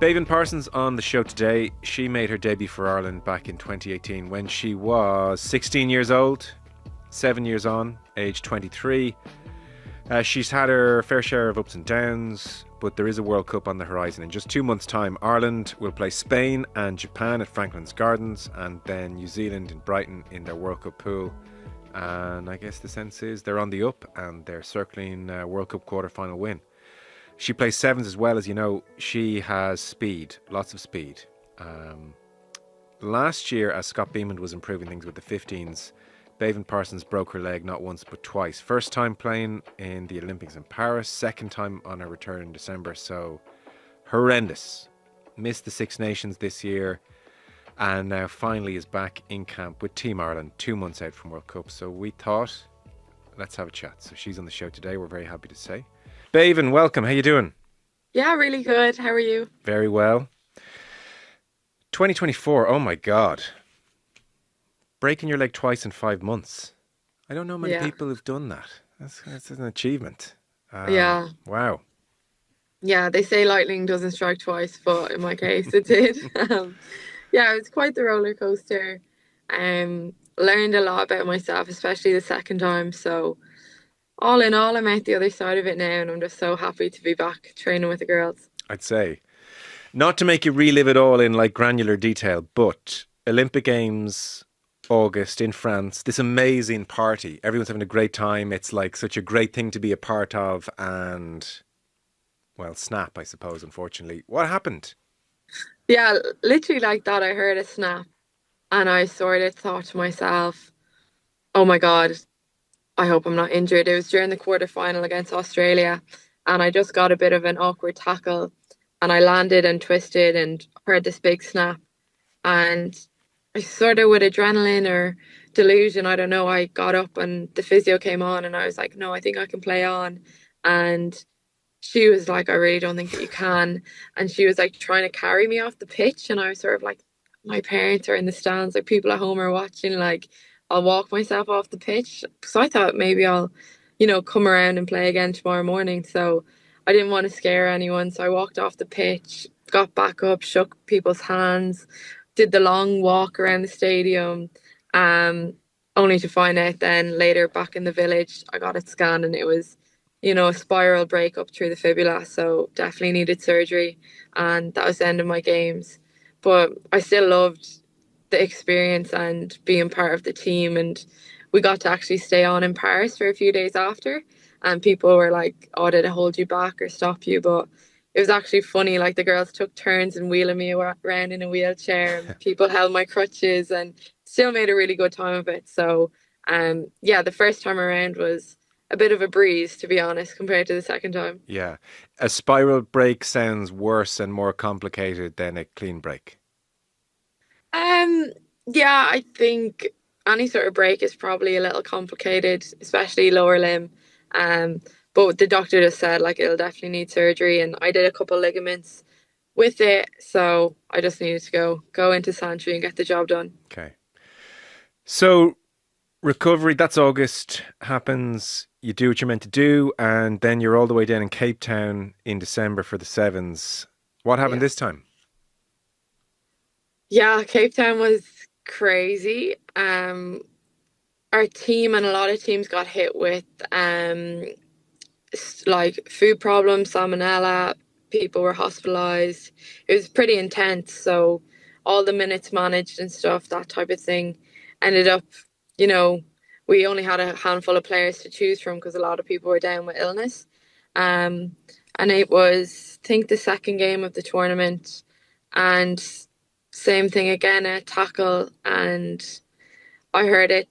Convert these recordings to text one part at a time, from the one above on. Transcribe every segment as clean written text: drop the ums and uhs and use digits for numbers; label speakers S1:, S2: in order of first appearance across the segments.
S1: Beibhinn Parsons on the show today. She made her debut for Ireland back in 2018 when she was 16 years old, 7 years on, age 23. She's had her fair share of ups and downs, but there is a World Cup on the horizon. In just 2 months' time, Ireland will play Spain and Japan at Franklin's Gardens, and then New Zealand in Brighton in their World Cup pool. And I guess the sense is they're on the up and they're circling a World Cup quarter-final win. She plays sevens as well, as you know. She has speed, lots of speed. Last year, as Scott Beeman was improving things with the 15s, Beibhinn Parsons broke her leg not once but twice. First time playing in the Olympics in Paris, second time on her return in December, so horrendous. Missed the Six Nations this year, and now finally is back in camp with Team Ireland 2 months out from World Cup. So we thought, let's have a chat. So she's on the show today, we're very happy to say. Beibhinn, welcome. How you doing?
S2: Yeah, really good. How are you?
S1: Very well. 2024, oh my God. Breaking your leg twice in 5 months. I don't know many people who've done that. That's an achievement.
S2: Yeah.
S1: Wow.
S2: Yeah, they say lightning doesn't strike twice, but in my case, it did. Yeah, it was quite the roller coaster. Learned a lot about myself, especially the second time. So all in all, I'm out the other side of it now, and I'm just so happy to be back training with the girls.
S1: I'd say. Not to make you relive it all in like granular detail, but Olympic Games, August in France, this amazing party. Everyone's having a great time. It's like such a great thing to be a part of, and, well, snap, I suppose, unfortunately. What happened?
S2: Yeah, literally like that. I heard a snap, and I sort of thought to myself, oh my God, I hope I'm not injured. It was during the quarterfinal against Australia, and I just got a bit of an awkward tackle, and I landed and twisted and heard this big snap. And I sort of, with adrenaline or delusion, I don't know, I got up and the physio came on, and I was like, no, I think I can play on. And she was like, I really don't think that you can. And she was like trying to carry me off the pitch. And I was sort of like, my parents are in the stands, like people at home are watching, like I'll walk myself off the pitch. So I thought maybe I'll, come around and play again tomorrow morning. So I didn't want to scare anyone. So I walked off the pitch, got back up, shook people's hands, did the long walk around the stadium, only to find out then later back in the village, I got it scanned and it was, a spiral breakup through the fibula. So definitely needed surgery. And that was the end of my games. But I still loved the experience and being part of the team. And we got to actually stay on in Paris for a few days after. And people were like, oh, did it hold you back or stop you? But it was actually funny. Like the girls took turns and wheeling me around in a wheelchair, and people held my crutches and still made a really good time of it. So, yeah, the first time around was a bit of a breeze, to be honest, compared to the second time.
S1: Yeah. A spiral break sounds worse and more complicated than a clean break.
S2: Yeah, I think any sort of break is probably a little complicated, especially lower limb. But the doctor just said like it'll definitely need surgery, and I did a couple ligaments with it, so I just needed to go into Santry and get the job done.
S1: Okay. So recovery, that's August, happens, you do what you're meant to do, and then you're all the way down in Cape Town in December for the sevens. What happened this time?
S2: Yeah, Cape Town was crazy. Our team and a lot of teams got hit with like food problems, salmonella. People were hospitalized. It was pretty intense. So all the minutes managed and stuff, that type of thing, ended up, you know, we only had a handful of players to choose from because a lot of people were down with illness. And it was, I think, the second game of the tournament, and same thing again, a tackle, and I heard it.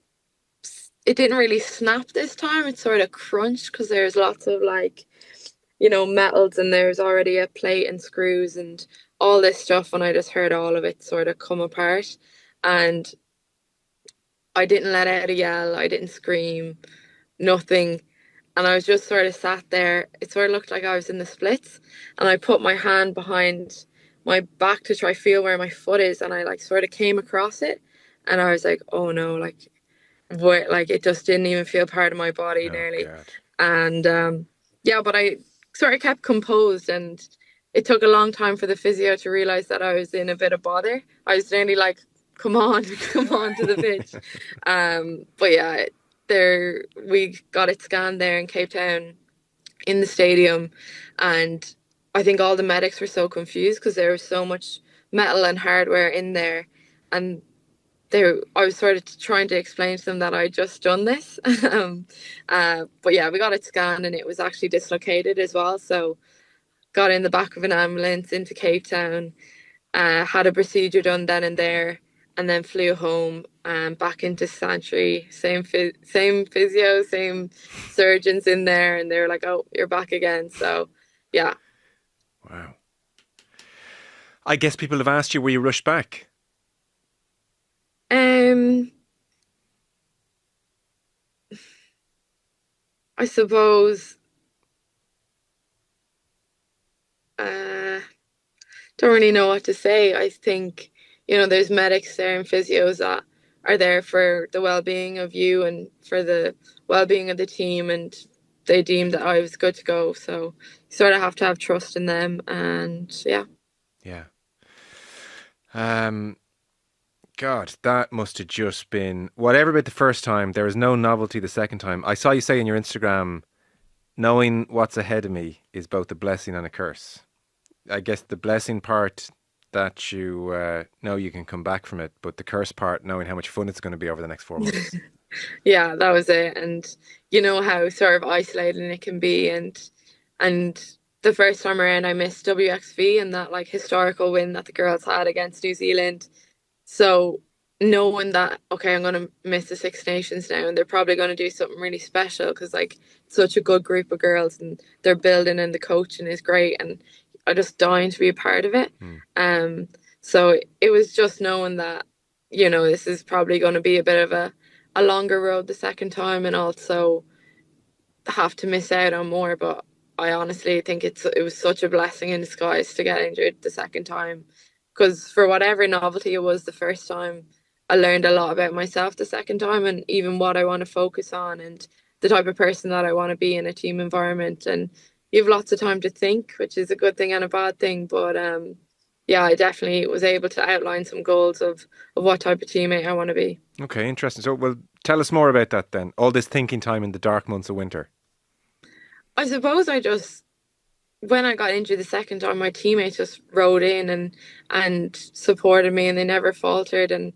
S2: It didn't really snap this time. It sort of crunched because there's lots of like, metals, and there's already a plate and screws and all this stuff. And I just heard all of it sort of come apart. And I didn't let out a yell. I didn't scream, nothing. And I was just sort of sat there. It sort of looked like I was in the splits. And I put my hand behind my back to try feel where my foot is. And I like sort of came across it. And I was like, oh no, like it just didn't even feel part of my body
S1: Oh,
S2: nearly.
S1: God.
S2: And yeah, but I sort of kept composed, and it took a long time for the physio to realize that I was in a bit of bother. I was nearly like, come on, come on to the pitch. But yeah, there we got it scanned there in Cape Town in the stadium, and I think all the medics were so confused because there was so much metal and hardware in there, and I was sort of trying to explain to them that I'd just done this. But yeah, we got it scanned and it was actually dislocated as well. So got in the back of an ambulance into Cape Town, had a procedure done then and there, and then flew home and back into Sanctuary. Same physio, same surgeons in there, and they were like, "Oh, you're back again." So, yeah.
S1: Wow. I guess people have asked you, were you rushed back?
S2: Um, I suppose. Uh, don't really know what to say. I think, there's medics there and physios that are there for the well-being of you and for the well-being of the team, and they deemed that I was good to go. So you sort of have to have trust in them, and yeah.
S1: Yeah. Um, God, that must have just been whatever about the first time. There was no novelty the second time. I saw you say in your Instagram, knowing what's ahead of me is both a blessing and a curse. I guess the blessing part that you know you can come back from it, but the curse part, knowing how much fun it's going to be over the next 4 months.
S2: Yeah, that was it. And you know how sort of isolating it can be, and the first time around I missed WXV and that like historical win that the girls had against New Zealand. So knowing that, okay, I'm gonna miss the Six Nations now, and they're probably gonna do something really special because like such a good group of girls and they're building and the coaching is great, and I just dying to be a part of it.
S1: Hmm.
S2: So it was just knowing that, this is probably going to be a bit of a longer road the second time, and also have to miss out on more. But I honestly think it was such a blessing in disguise to get injured the second time, because for whatever novelty it was the first time, I learned a lot about myself the second time, and even what I want to focus on and the type of person that I want to be in a team environment. And you have lots of time to think, which is a good thing and a bad thing. But yeah, I definitely was able to outline some goals of what type of teammate I want to be.
S1: Okay, interesting. So, well, tell us more about that then. All this thinking time in the dark months of winter.
S2: I suppose when I got injured the second time, my teammates just rode in and supported me, and they never faltered. And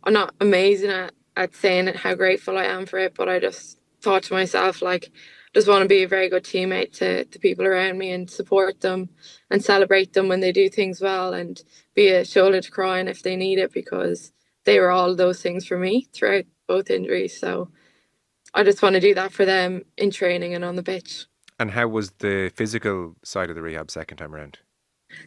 S2: I'm not amazing at saying it, how grateful I am for it, but I just thought to myself, like, just want to be a very good teammate to the people around me and support them and celebrate them when they do things well, and be a shoulder to cry on if they need it, because they were all those things for me throughout both injuries. So I just want to do that for them in training and on the pitch.
S1: And how was the physical side of the rehab second time around?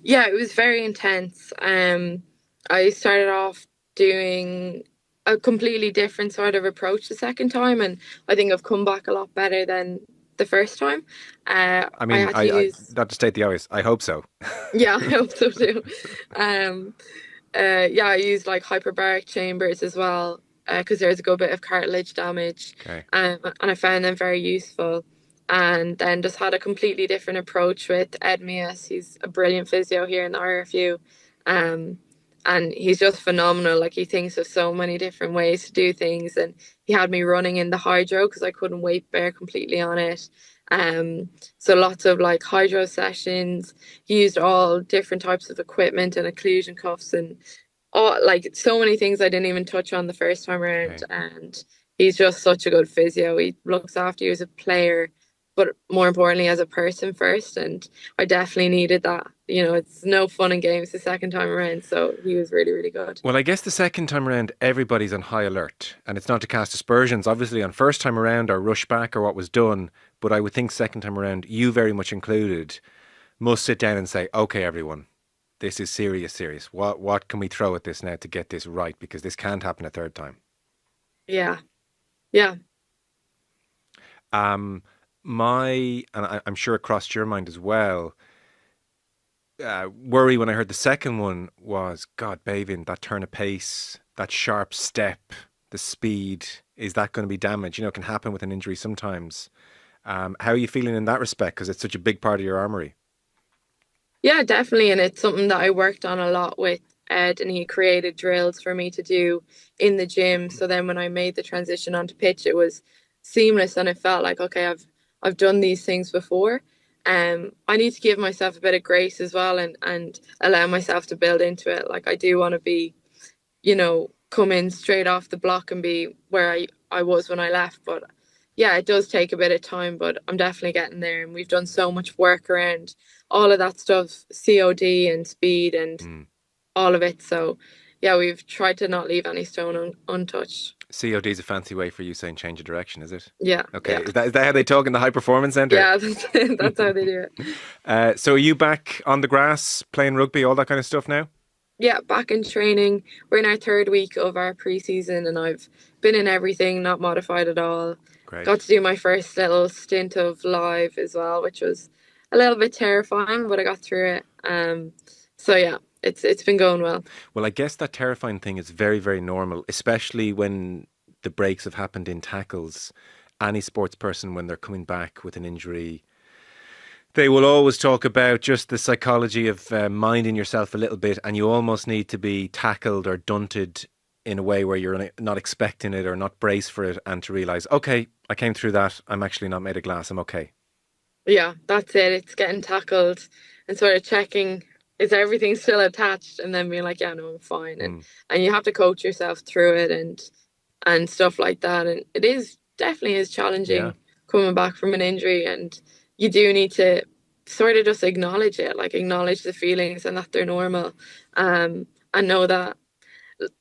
S2: Yeah, it was very intense. I started off doing a completely different sort of approach the second time, and I think I've come back a lot better than the first time.
S1: I
S2: I
S1: mean,
S2: had to use,
S1: not to state the obvious, I hope so.
S2: yeah, I hope so too. Um, yeah, I used like hyperbaric chambers as well, because there's a good bit of cartilage damage,
S1: Okay.
S2: and I found them very useful. And then just had a completely different approach with Ed Mias. He's a brilliant physio here in the RFU, um, and he's just phenomenal. Like, he thinks of so many different ways to do things, and he had me running in the hydro because I couldn't weight bear completely on it. So lots of like hydro sessions. He used all different types of equipment and occlusion cuffs and all, like, so many things I didn't even touch on the first time around.
S1: Okay.
S2: And he's just such a good physio. He looks after you as a player, but more importantly as a person first. And I definitely needed that. It's no fun and games the second time around. So he was really, really good.
S1: Well, I guess the second time around, everybody's on high alert. And it's not to cast aspersions, obviously, on first time around or rush back or what was done. But I would think second time around, you very much included, must sit down and say, okay, everyone, this is serious, serious. What can we throw at this now to get this right? Because this can't happen a third time.
S2: Yeah. Yeah.
S1: Um, I'm sure it crossed your mind as well. Worry when I heard the second one was, God, Beibhinn, that turn of pace, that sharp step, the speed, is that going to be damaged? It can happen with an injury sometimes. How are you feeling in that respect? Because it's such a big part of your armory.
S2: Yeah, definitely. And it's something that I worked on a lot with Ed, and he created drills for me to do in the gym. So then when I made the transition onto pitch, it was seamless and it felt like, okay, I've done these things before. I need to give myself a bit of grace as well and allow myself to build into it. Like I do want to be, come in straight off the block and be where I was when I left. But yeah, it does take a bit of time, but I'm definitely getting there. And we've done so much work around all of that stuff, COD and speed and
S1: Mm.
S2: all of it. So yeah, we've tried to not leave any stone untouched.
S1: COD is a fancy way for you saying change of direction, is it?
S2: Yeah,
S1: Okay,
S2: yeah,
S1: is that how they talk in the high performance center?
S2: yeah. That's how they do it.
S1: So are you back on the grass playing rugby, all that kind of stuff now?
S2: Yeah, back in training. We're in our third week of our preseason, and I've been in everything, not modified at all. Got
S1: Great.
S2: to do my first little stint of live as well, which was a little bit terrifying, but I got through it. So yeah, it's been going well.
S1: Well, I guess that terrifying thing is very, very normal, especially when the breaks have happened in tackles. Any sports person, when they're coming back with an injury, they will always talk about just the psychology of minding yourself a little bit, and you almost need to be tackled or dunted in a way where you're not expecting it or not brace for it, and to realize, okay, I came through that. I'm actually not made of glass. I'm okay.
S2: Yeah, that's it. It's getting tackled and sort of checking is everything still attached, and then being like, yeah, no, I'm fine. And
S1: Mm,
S2: and you have to coach yourself through it and stuff like that. And it is definitely is
S1: yeah.
S2: challenging coming back from an injury, and you do need to sort of just acknowledge it, like acknowledge the feelings and that they're normal. And know that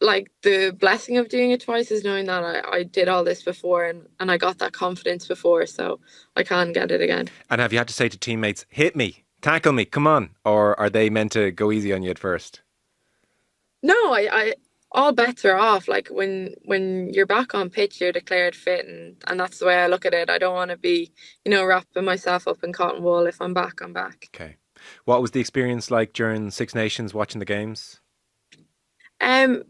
S2: like the blessing of doing it twice is knowing that I did all this before and I got that confidence before, so I can get it again.
S1: And have you had to say to teammates, hit me, tackle me, come on? Or are they meant to go easy on you at first?
S2: No, I all bets are off. Like when you're back on pitch, you're declared fit, and that's the way I look at it. I don't want to be, wrapping myself up in cotton wool. If I'm back, I'm back.
S1: Okay. What was the experience like during Six Nations watching the games?
S2: Um,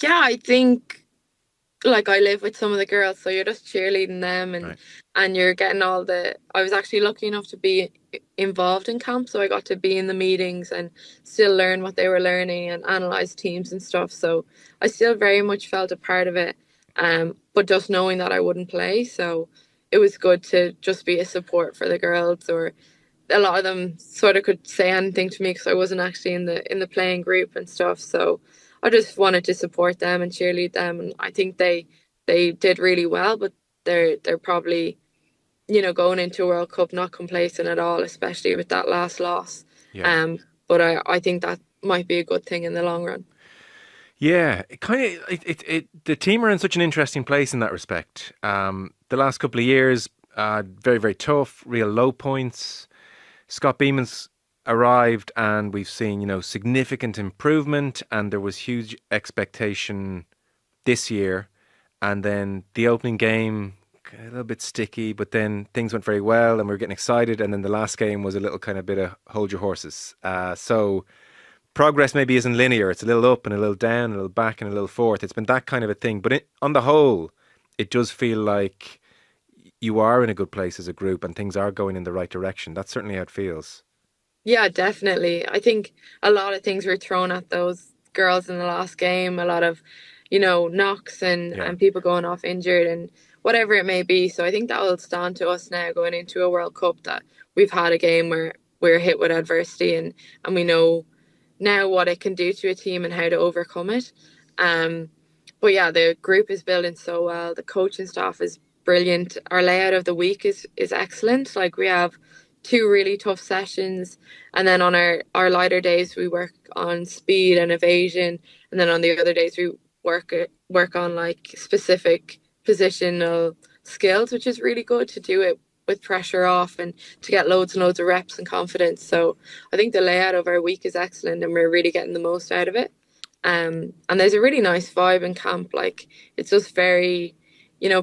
S2: yeah, I think like I live with some of the girls, so you're just cheerleading them and
S1: Right.
S2: and you're getting all the I was actually lucky enough to be involved in camp, so I got to be in the meetings and still learn what they were learning and analyze teams and stuff. So I still very much felt a part of it. But just knowing that I wouldn't play, so it was good to just be a support for the girls, or a lot of them sort of could say anything to me because I wasn't actually in the playing group and stuff. So I just wanted to support them and cheerlead them, and I think they did really well. But they're probably going into a World Cup not complacent at all, especially with that last loss.
S1: Yeah.
S2: Um, but I think that might be a good thing in the long run.
S1: Yeah, it kind of the team are in such an interesting place in that respect. The last couple of years, very very tough, real low points. Scott Beeman's arrived, and we've seen significant improvement, and there was huge expectation this year, and then the opening game a little bit sticky, but then things went very well, and we were getting excited, and then the last game was a little kind of bit of hold your horses. So progress maybe isn't linear. It's a little up and a little down, a little back and a little forth. It's been that kind of a thing. But on the whole, it does feel like you are in a good place as a group and things are going in the right direction. That's certainly how it feels.
S2: Yeah, definitely. I think a lot of things were thrown at those girls in the last game. A lot of, knocks and
S1: Yeah.
S2: and people going off injured and whatever it may be. So I think that will stand to us now going into a World Cup, that we've had a game where we're hit with adversity and we know now what it can do to a team and how to overcome it. Um, but yeah, the group is building so well. The coaching staff is brilliant. Our layout of the week is excellent. Like we have two really tough sessions, and then on our lighter days we work on speed and evasion, and then on the other days we work on like specific positional skills, which is really good to do it with pressure off and to get loads and loads of reps and confidence. So I think the layout of our week is excellent and we're really getting the most out of it. And there's a really nice vibe in camp. Like it's just very,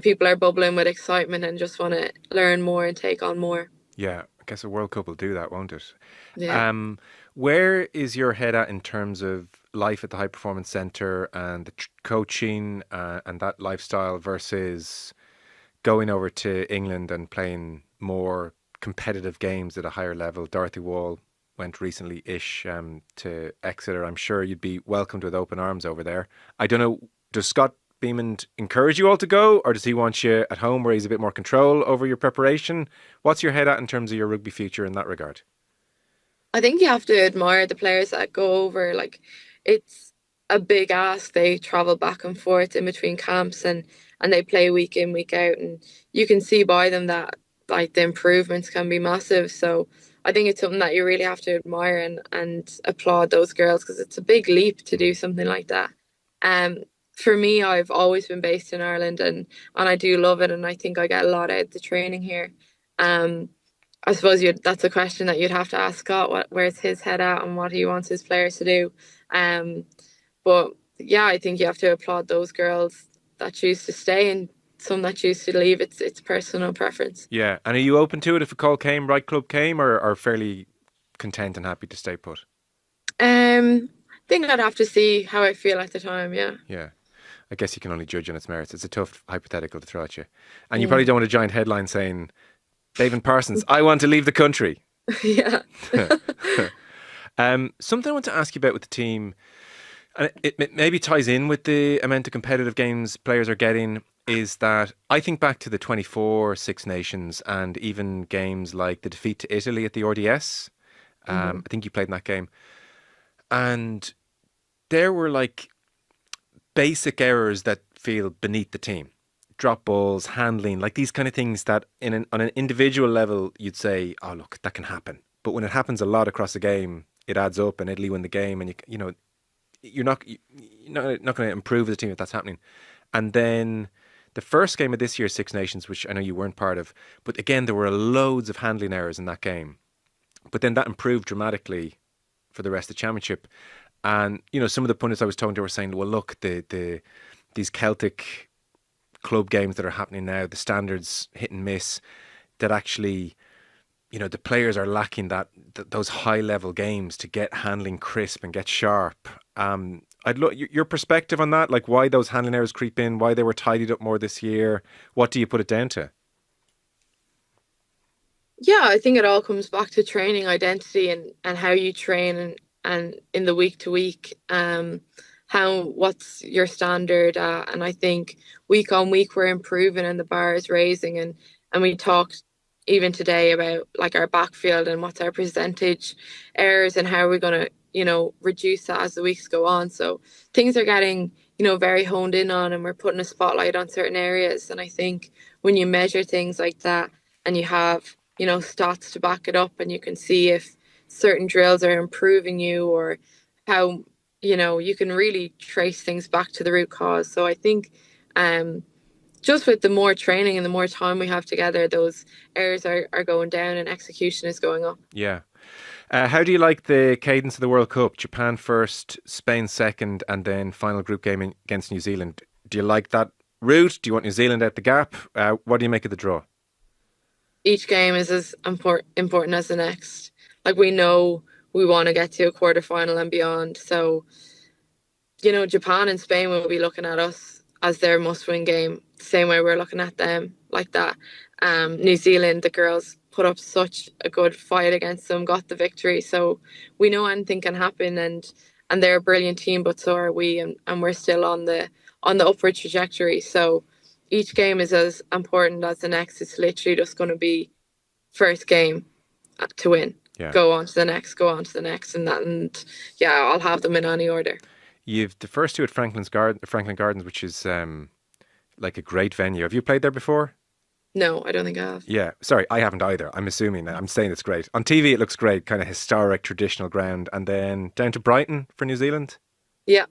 S2: people are bubbling with excitement and just want to learn more and take on more.
S1: Yeah. I guess a World Cup will do that, won't it?
S2: Yeah.
S1: Um, where is your head at in terms of life at the High Performance Centre and the coaching and that lifestyle versus going over to England and playing more competitive games at a higher level? Dorothy Wall. went recently-ish to Exeter, I'm sure you'd be welcomed with open arms over there. I don't know, does Scott Beibhinn encourage you all to go, or does he want you at home where he's a bit more control over your preparation? What's your head at in terms of your rugby future in that regard?
S2: I think you have to admire the players that go over. Like, it's a big ask. They travel back and forth in between camps, and they play week in, week out, and you can see by them that like the improvements can be massive. So I think it's something that you really have to admire and applaud those girls, because it's a big leap to do something like that. Um, for me, I've always been based in Ireland, and I do love it, and I think I get a lot out of the training here. Um, I suppose that's a question that you'd have to ask Scott, where's his head at and what he wants his players to do. Um, but yeah, I think you have to applaud those girls that choose to stay and some that choose to leave. It's personal preference.
S1: Yeah, and are you open to it if a call came, right club came, or fairly content and happy to stay put?
S2: I think I'd have to see how I feel at the time. Yeah.
S1: Yeah. I guess you can only judge on its merits. It's a tough hypothetical to throw at you. And you probably
S2: Mm.
S1: don't want a giant headline saying, Beibhinn Parsons, I want to leave the country.
S2: Yeah.
S1: Something I want to ask you about with the team, and it maybe ties in with the amount of competitive games players are getting, is that I think back to the 24 Six Nations and even games like the defeat to Italy at the RDS.
S2: Hmm.
S1: I think you played in that game. And there were like basic errors that feel beneath the team. Drop balls, handling, like these kind of things that on an individual level you'd say, oh look, that can happen. But when it happens a lot across the game, it adds up and Italy win the game, and you know you're not going to improve as a team if that's happening. And then the first game of this year's Six Nations, which I know you weren't part of, but again there were loads of handling errors in that game. But then that improved dramatically for the rest of the championship. And some of the pundits I was talking to were saying, well, look, these Celtic club games that are happening now, the standards hit and miss, that actually, the players are lacking those high level games to get handling crisp and get sharp. I'd look your perspective on that, like why those handling errors creep in, why they were tidied up more this year. What do you put it down to?
S2: Yeah, I think it all comes back to training identity and how you train and in the week to week, how what's your standard, and I think week on week we're improving and the bar is raising, and we talked even today about like our backfield and what's our percentage errors and how we're going to reduce that as the weeks go on. So things are getting very honed in on, and we're putting a spotlight on certain areas. And I think when you measure things like that and you have stats to back it up, and you can see if certain drills are improving you, or how you can really trace things back to the root cause. So I think just with the more training and the more time we have together, those errors are going down and execution is going up.
S1: Yeah. How do you like the cadence of the World Cup? Japan first, Spain second, and then final group game against New Zealand. Do you like that route? Do you want New Zealand out the gap? What do you make of the draw?
S2: Each game is as important as the next. Like, we know we want to get to a quarter final and beyond. So, Japan and Spain will be looking at us as their must-win game, the same way we're looking at them like that. New Zealand, the girls put up such a good fight against them, got the victory. So we know anything can happen, and they're a brilliant team, but so are we, and we're still on the upward trajectory. So each game is as important as the next. It's literally just going to be first game to win.
S1: Yeah.
S2: Go on to the next, go on to the next, and yeah, I'll have them in any order.
S1: You've the first two at Franklin Gardens, which is like a great venue. Have you played there before?
S2: No, I don't think I have.
S1: Yeah, sorry, I haven't either. I'm assuming. I'm saying it's great. On TV, it looks great, kind of historic, traditional ground. And then down to Brighton for New Zealand.
S2: Yeah.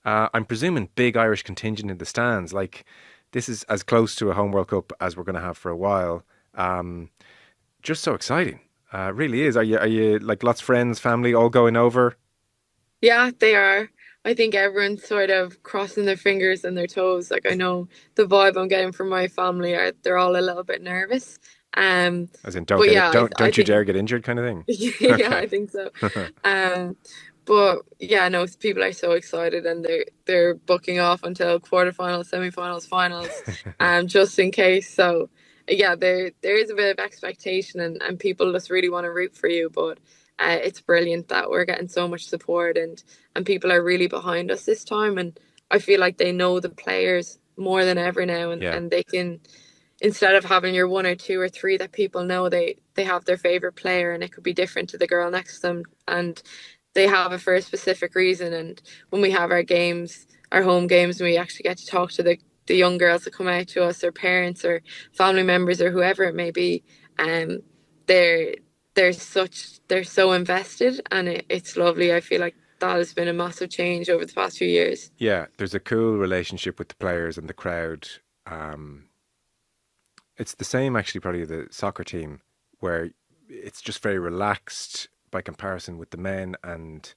S1: I'm presuming big Irish contingent in the stands. Like, this is as close to a home World Cup as we're going to have for a while. Just so exciting. Really is. Are you like lots of friends, family, all going over?
S2: Yeah, they are. I think everyone's sort of crossing their fingers and their toes. Like, I know the vibe I'm getting from my family are they're all a little bit nervous.
S1: As in,
S2: But yeah, I
S1: don't you
S2: think
S1: dare get injured, kind of thing.
S2: yeah, I think so. Um, but yeah, no, people are so excited, and they're booking off until quarterfinals, semifinals, finals, just in case. So yeah, there is a bit of expectation, and people just really want to root for you. But It's brilliant that we're getting so much support, and people are really behind us this time. And I feel like they know the players more than ever now,
S1: Yeah.
S2: and they can, instead of having your one or two or three that people know, they have their favorite player, and it could be different to the girl next to them, and they have it for a specific reason. And when we have our games, our home games, and we actually get to talk to the young girls that come out to us, their parents or family members or whoever it may be, um, they're they're so invested, and it's lovely. I feel like that has been a massive change over the past few years.
S1: Yeah, there's a cool relationship with the players and the crowd. Um, it's the same actually, probably the soccer team, where it's just very relaxed by comparison with the men, and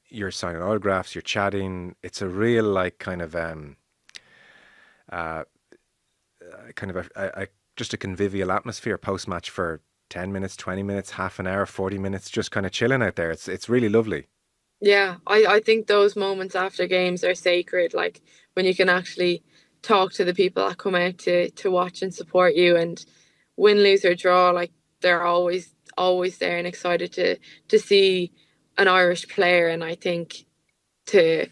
S1: you're signing autographs, you're chatting. It's a real like uh, kind of just a convivial atmosphere post match for 10 minutes, 20 minutes, half an hour, 40 minutes, just kind of chilling out there. It's really lovely.
S2: Yeah, I think those moments after games are sacred. Like when you can actually talk to the people that come out to watch and support you, and win, lose or draw, like they're always there and excited to see an Irish player. And I think to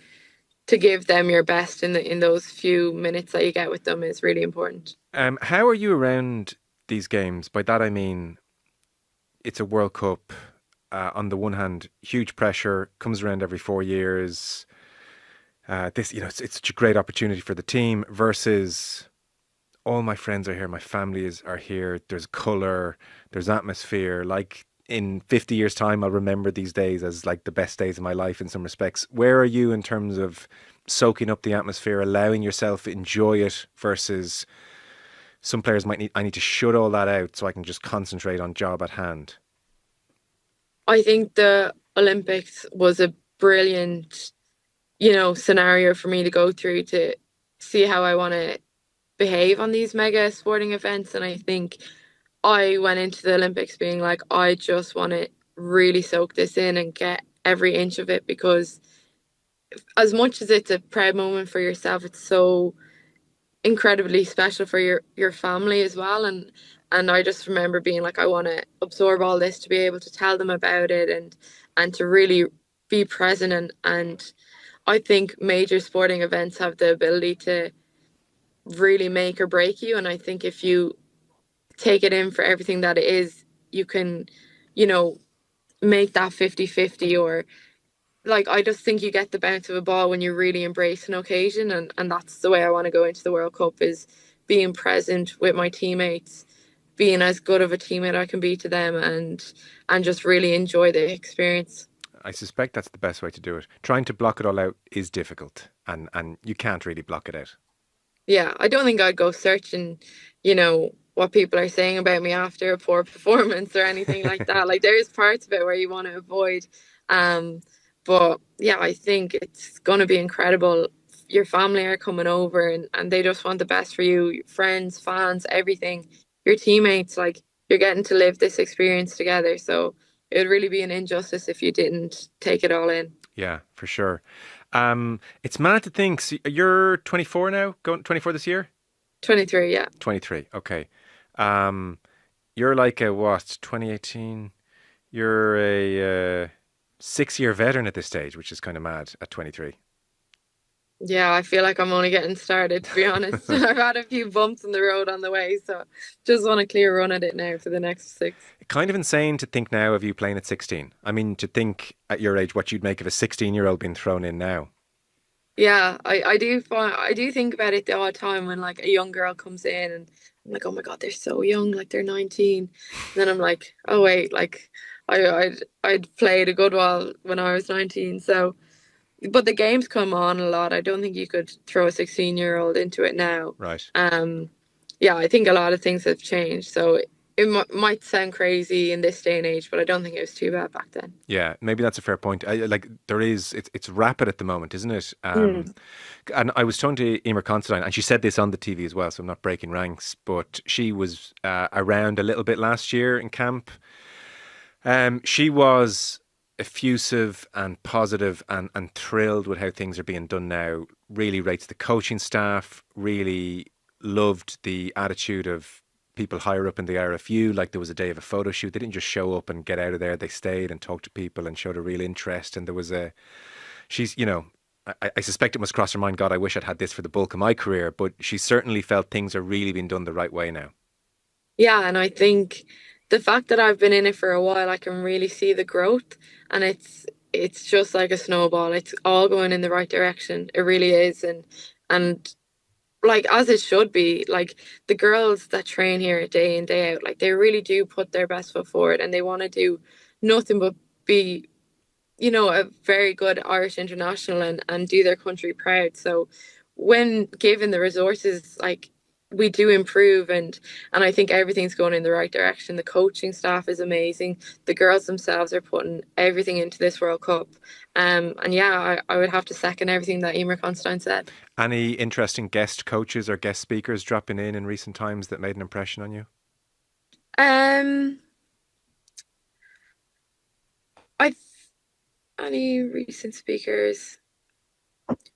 S2: to give them your best in those few minutes that you get with them is really important.
S1: How are you around these games? By that I mean it's a World Cup. On the one hand, huge pressure comes around every 4 years. This, it's such a great opportunity for the team. Versus, all my friends are here, my family are here. There's color, there's atmosphere. Like in 50 years' time, I'll remember these days as like the best days of my life in some respects. Where are you in terms of soaking up the atmosphere, allowing yourself to enjoy it? Versus, some players might need, I need to shut all that out so I can just concentrate on job at hand.
S2: I think the Olympics was a brilliant, scenario for me to go through to see how I want to behave on these mega sporting events. And I think I went into the Olympics being like, I just want to really soak this in and get every inch of it, because as much as it's a proud moment for yourself, it's so incredibly special for your family as well. And I just remember being like, I want to absorb all this to be able to tell them about it, and to really be present. And I think major sporting events have the ability to really make or break you. And I think if you take it in for everything that it is, you can, you know, make that 50-50. Or like, I just think you get the bounce of a ball when you really embrace an occasion. And that's the way I want to go into the World Cup, is being present with my teammates, being as good of a teammate I can be to them, and just really enjoy the experience.
S1: I suspect that's the best way to do it. Trying to block it all out is difficult, and you can't really block it out.
S2: Yeah, I don't think I'd go searching, what people are saying about me after a poor performance or anything like that. Like, there's parts of it where you want to avoid. Um, but yeah, I think it's going to be incredible. Your family are coming over, and they just want the best for you, your friends, fans, everything, your teammates. Like, you're getting to live this experience together. So it would really be an injustice if you didn't take it all in.
S1: Yeah, for sure. It's mad to think. So you're 24 now, going 24 this year?
S2: 23, yeah.
S1: 23. Okay. Um, you're like a what? 2018. You're a 6-year veteran at this stage, which is kind of mad at 23.
S2: Yeah, I feel like I'm only getting started, to be honest. I've had a few bumps in the road on the way, so just want a clear run at it now for the next six.
S1: Kind of insane to think now of you playing at 16. I mean, to think at your age what you'd make of a 16-year-old being thrown in now.
S2: Yeah, I do think about it the odd time when like a young girl comes in, and I'm like, oh my God, they're so young, like they're 19. And then I'm like, oh wait, like I'd played a good while when I was 19. So, but the games come on a lot. I don't think you could throw a 16-year-old into it now.
S1: Right.
S2: Um, yeah, I think a lot of things have changed. So it might sound crazy in this day and age, but I don't think it was too bad back then.
S1: Yeah, maybe that's a fair point. Like there is, it's rapid at the moment, isn't it?
S2: Mm.
S1: And I was talking to Emer Considine, and she said this on the TV as well, so I'm not breaking ranks, but she was around a little bit last year in camp. She was effusive and positive and thrilled with how things are being done now. Really rates the coaching staff, really loved the attitude of people higher up in the RFU, like there was a day of a photo shoot. They didn't just show up and get out of there. They stayed and talked to people and showed a real interest. And there was she's, I suspect it must cross her mind, God, I wish I'd had this for the bulk of my career. But she certainly felt things are really being done the right way now.
S2: Yeah, and I think the fact that I've been in it for a while, I can really see the growth, and it's just like a snowball. It's all going in the right direction. It really is, and like as it should be. Like the girls that train here day in day out, like they really do put their best foot forward, and they want to do nothing but be, a very good Irish international and do their country proud. So when given the resources, like we do improve, and I think everything's going in the right direction. The coaching staff is amazing. The girls themselves are putting everything into this World Cup. And yeah, I would have to second everything that Emer Constantine said.
S1: Any interesting guest coaches or guest speakers dropping in recent times that made an impression on you?
S2: Um, I Any recent speakers?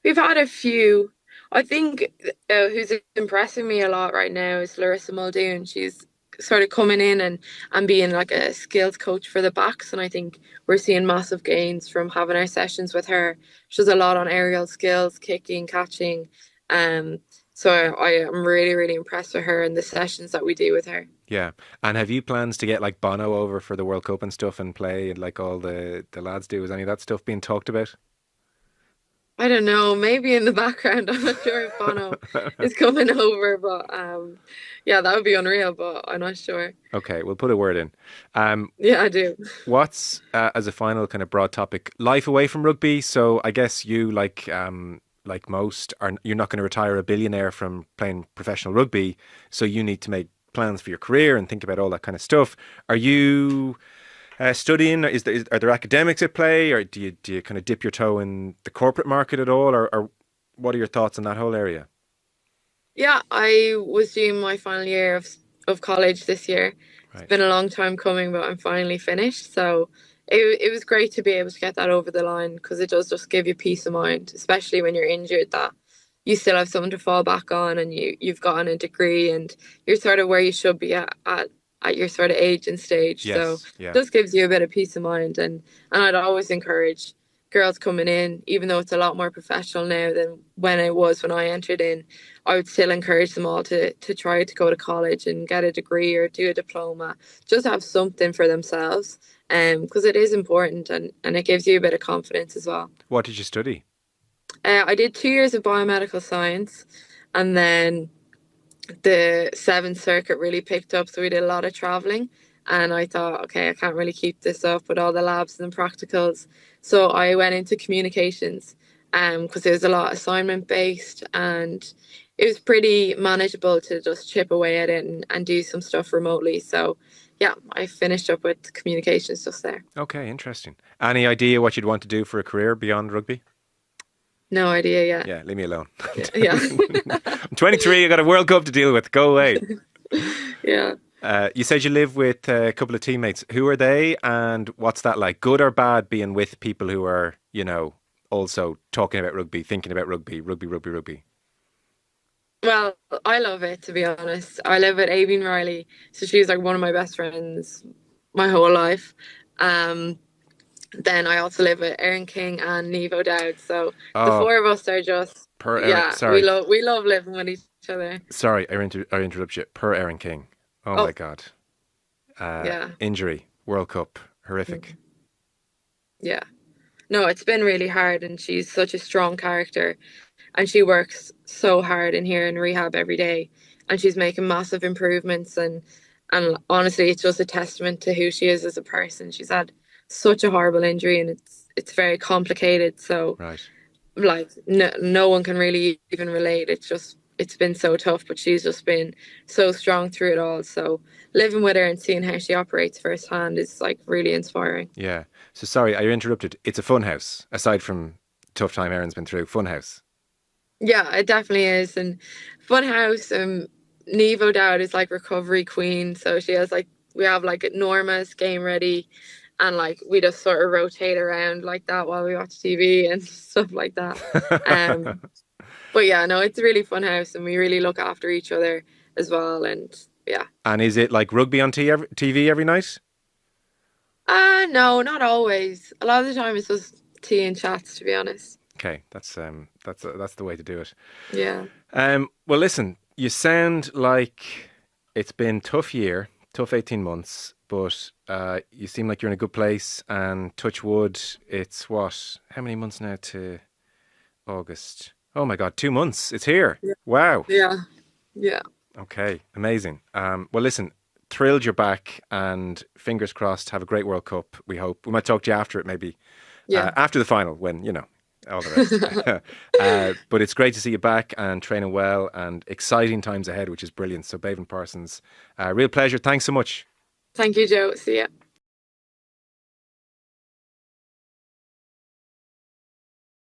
S2: We've had a few. I think who's impressing me a lot right now is Larissa Muldoon. She's sort of coming in and being like a skills coach for the backs. And I think we're seeing massive gains from having our sessions with her. She does a lot on aerial skills, kicking, catching. Um, so I am really, really impressed with her and the sessions that we do with her.
S1: Yeah. And have you plans to get like Bono over for the World Cup and stuff and play like all the lads do? Is any of that stuff being talked about?
S2: I don't know, maybe in the background. I'm not sure if Bono is coming over, but yeah, that would be unreal, but I'm not sure.
S1: Okay, we'll put a word in.
S2: Yeah, I do.
S1: What's as a final kind of broad topic, life away from rugby? So I guess you like most are you're not going to retire a billionaire from playing professional rugby, so you need to make plans for your career and think about all that kind of stuff. Are you studying? Are there academics at play, or do you kind of dip your toe in the corporate market at all, or what are your thoughts on that whole area?
S2: Yeah, I was doing my final year of college this year. It's
S1: Right.
S2: been a long time coming, but I'm finally finished. So it was great to be able to get that over the line because it does just give you peace of mind, especially when you're injured, that you still have something to fall back on and you've gotten a degree and you're sort of where you should be at your sort of age and stage. So
S1: Yes. Yeah.
S2: it just gives you a bit of peace of mind, and I'd always encourage girls coming in, even though it's a lot more professional now than when it was when I entered in, I would still encourage them all to try to go to college and get a degree or do a diploma, just have something for themselves. Because it is important, and it gives you a bit of confidence as well.
S1: What did you study?
S2: I did 2 years of biomedical science, and then the Seventh Circuit really picked up, so we did a lot of traveling. And I thought, okay, I can't really keep this up with all the labs and practicals. So I went into communications, because it was a lot assignment based, and it was pretty manageable to just chip away at it and do some stuff remotely. So yeah, I finished up with communications just there.
S1: Okay, interesting. Any idea what you'd want to do for a career beyond rugby?
S2: No idea yet.
S1: Yeah, leave me alone.
S2: Yeah.
S1: I'm 23. I got a World Cup to deal with. Go away.
S2: Yeah.
S1: You said you live with a couple of teammates. Who are they, and what's that like? Good or bad, being with people who are, also talking about rugby, thinking about rugby, rugby, rugby, rugby.
S2: Well, I love it, to be honest. I live with Aoibhinn Riley, so she's like one of my best friends my whole life. Um, then I also live with Erin King and Neve O'Dowd. So the
S1: Oh,
S2: four of us are just,
S1: per Aaron.
S2: yeah,
S1: Sorry,
S2: we love living with each other.
S1: sorry. I interrupt you. Per Aaron King. Oh
S2: Oh,
S1: my God.
S2: yeah,
S1: Injury. World Cup. Horrific.
S2: yeah. No, it's been really hard, and she's such a strong character, and she works so hard in here in rehab every day, and she's making massive improvements, and honestly, it's just a testament to who she is as a person. She's had such a horrible injury, and it's very complicated. So
S1: Right.
S2: like no one can really even relate. It's been so tough, but she's just been so strong through it all. So living with her and seeing how she operates firsthand is like really inspiring.
S1: Yeah. So sorry, I interrupted. It's a fun house. Aside from tough time Aaron's been through, fun house.
S2: Yeah, it definitely is. And Funhouse, Neve O'Dowd is like recovery queen. So she has like, we have like Norma's game ready, and like we just sort of rotate around like that while we watch TV and stuff like that. Um, but yeah, no, it's a really fun house, and we really look after each other as well. And Yeah.
S1: And is it like rugby on TV every night?
S2: No, not always. A lot of the time it's just tea and chats, to be honest.
S1: Okay, that's the way to do it.
S2: Yeah.
S1: Well, listen, you sound like it's been tough 18 months, but you seem like you're in a good place. And touch wood, it's what? How many months now to August? Oh my God, 2 months. It's here.
S2: Yeah.
S1: Wow.
S2: Yeah. Yeah.
S1: Okay, amazing. Well, listen, thrilled you're back, and fingers crossed. Have a great World Cup. We hope we might talk to you after it, maybe
S2: Yeah.
S1: after the final, when all the rest. But it's great to see you back and training well, and exciting times ahead, which is brilliant. So, Beibhinn Parsons, real pleasure. Thanks so much.
S2: Thank you, Joe. See ya.